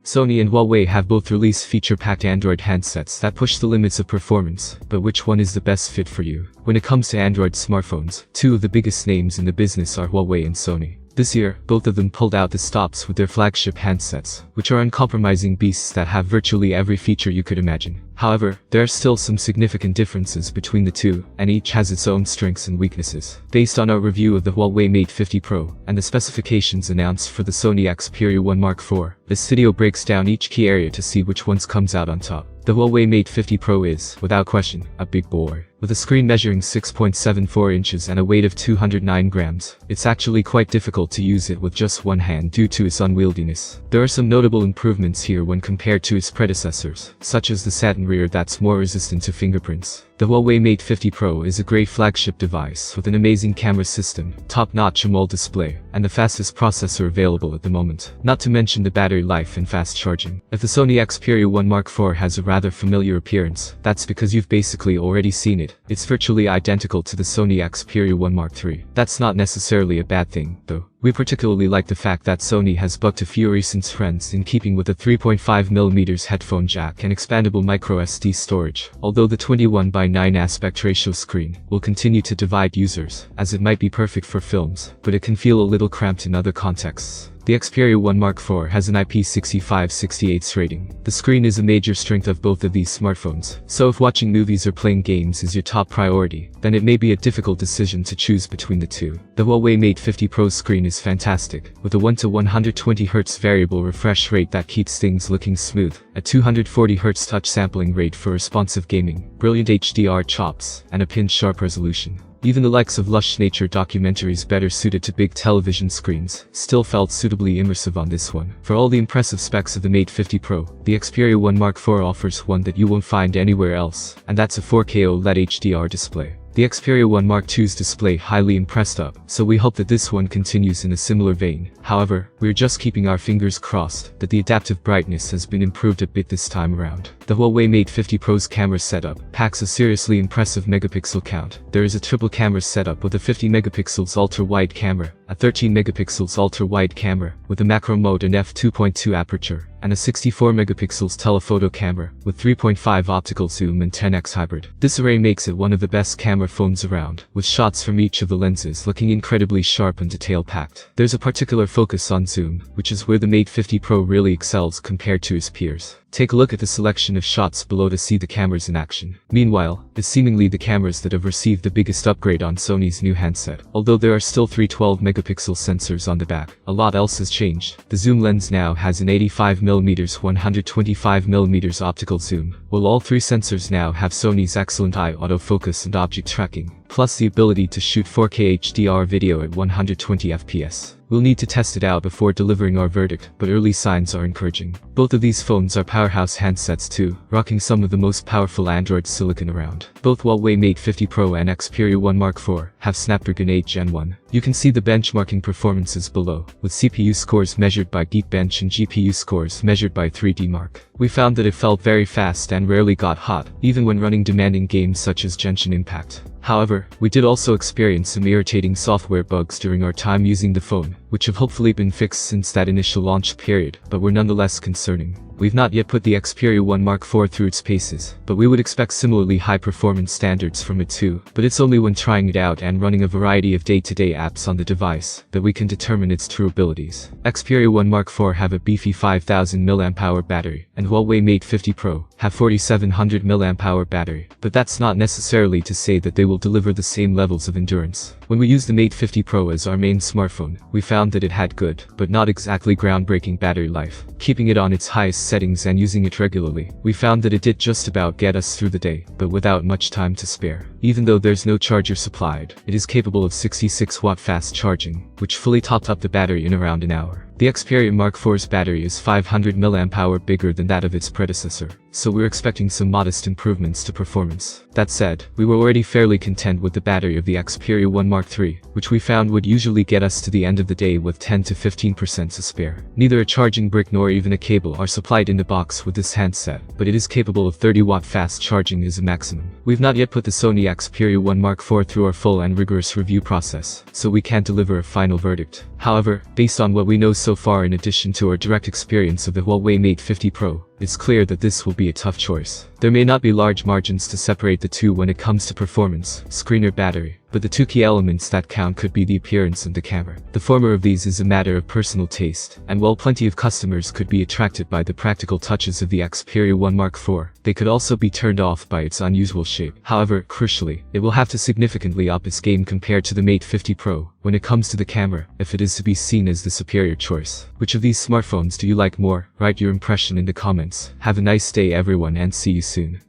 Sony and Huawei have both released feature-packed Android handsets that push the limits of performance, but which one is the best fit for you? When it comes to Android smartphones, two of the biggest names in the business are Huawei and Sony. This year, both of them pulled out the stops with their flagship handsets, which are uncompromising beasts that have virtually every feature you could imagine. However, there are still some significant differences between the two, and each has its own strengths and weaknesses. Based on our review of the Huawei Mate 50 Pro and the specifications announced for the Sony Xperia 1 Mark IV, this video breaks down each key area to see which ones comes out on top. The Huawei Mate 50 Pro is, without question, a big boy. With a screen measuring 6.74 inches and a weight of 209 grams, it's actually quite difficult to use it with just one hand due to its unwieldiness. There are some notable improvements here when compared to its predecessors, such as the satin rear that's more resistant to fingerprints. The Huawei Mate 50 Pro is a great flagship device with an amazing camera system, top-notch AMOLED display, and the fastest processor available at the moment. Not to mention the battery life and fast charging. If the Sony Xperia 1 Mark IV has a rather familiar appearance, that's because you've basically already seen it. It's virtually identical to the Sony Xperia 1 Mark III. That's not necessarily a bad thing, though. We particularly like the fact that Sony has bucked a few recent trends in keeping with a 3.5mm headphone jack and expandable microSD storage, although the 21:9 aspect ratio screen will continue to divide users, as it might be perfect for films, but it can feel a little cramped in other contexts. The Xperia 1 Mark IV has an IP65/68 rating. The screen is a major strength of both of these smartphones, so if watching movies or playing games is your top priority, then it may be a difficult decision to choose between the two. The Huawei Mate 50 Pro's screen is fantastic, with a 1:120Hz variable refresh rate that keeps things looking smooth, a 240Hz touch sampling rate for responsive gaming, brilliant HDR chops, and a pin-sharp resolution. Even the likes of lush nature documentaries better suited to big television screens still felt suitably immersive on this one. For all the impressive specs of the Mate 50 Pro, the Xperia 1 Mark IV offers one that you won't find anywhere else, and that's a 4K OLED HDR display. The Xperia 1 Mark II's display highly impressed us, so we hope that this one continues in a similar vein. However, we're just keeping our fingers crossed that the adaptive brightness has been improved a bit this time around. The Huawei Mate 50 Pro's camera setup packs a seriously impressive megapixel count. There is a triple camera setup with a 50 megapixels ultra-wide camera, a 13 megapixels ultra-wide camera with a macro mode and f2.2 aperture, and a 64 megapixels telephoto camera with 3.5 optical zoom and 10x hybrid. This array makes it one of the best camera phones around, with shots from each of the lenses looking incredibly sharp and detail-packed. There's a particular focus on zoom, which is where the Mate 50 Pro really excels compared to its peers. Take a look at the selection of shots below to see the cameras in action. Meanwhile, it's seemingly the cameras that have received the biggest upgrade on Sony's new handset. Although there are still 3 12-megapixel sensors on the back, a lot else has changed. The zoom lens now has an 85mm 125mm optical zoom, while all 3 sensors now have Sony's excellent eye autofocus and object tracking, plus the ability to shoot 4K HDR video at 120 FPS. We'll need to test it out before delivering our verdict, but early signs are encouraging. Both of these phones are powerhouse handsets too, rocking some of the most powerful Android silicon around. Both Huawei Mate 50 Pro and Xperia 1 Mark IV have Snapdragon 8 Gen 1. You can see the benchmarking performances below, with CPU scores measured by Geekbench and GPU scores measured by 3D Mark. We found that it felt very fast and rarely got hot, even when running demanding games such as Genshin Impact. However, we did also experience some irritating software bugs during our time using the phone, which have hopefully been fixed since that initial launch period, but were nonetheless concerning. We've not yet put the Xperia 1 Mark IV through its paces, but we would expect similarly high performance standards from it too. But it's only when trying it out and running a variety of day-to-day apps on the device that we can determine its true abilities. Xperia 1 Mark IV have a beefy 5000 mAh battery, and Huawei Mate 50 Pro have 4700 mAh battery, but that's not necessarily to say that they will deliver the same levels of endurance. When we used the Mate 50 Pro as our main smartphone, we found that it had good, but not exactly groundbreaking battery life. Keeping it on its highest settings and using it regularly, we found that it did just about get us through the day, but without much time to spare. Even though there's no charger supplied, it is capable of 66-watt fast charging, which fully topped up the battery in around an hour. The Xperia Mark IV's battery is 500 mAh bigger than that of its predecessor, so we're expecting some modest improvements to performance. That said, we were already fairly content with the battery of the Xperia 1 Mark III, which we found would usually get us to the end of the day with 10 to 15% to spare. Neither a charging brick nor even a cable are supplied in the box with this handset, but it is capable of 30-watt fast charging as a maximum. We've not yet put the Sony Xperia 1 Mark IV through our full and rigorous review process, so we can't deliver a final verdict. However, based on what we know so far in addition to our direct experience of the Huawei Mate 50 Pro, it's clear that this will be a tough choice. There may not be large margins to separate the two when it comes to performance, screen or battery, but the two key elements that count could be the appearance and the camera. The former of these is a matter of personal taste, and while plenty of customers could be attracted by the practical touches of the Xperia 1 Mark IV, they could also be turned off by its unusual shape. However, crucially, it will have to significantly up its game compared to the Mate 50 Pro when it comes to the camera, if it is to be seen as the superior choice. Which of these smartphones do you like more? Write your impression in the comments. Have a nice day everyone and see you soon.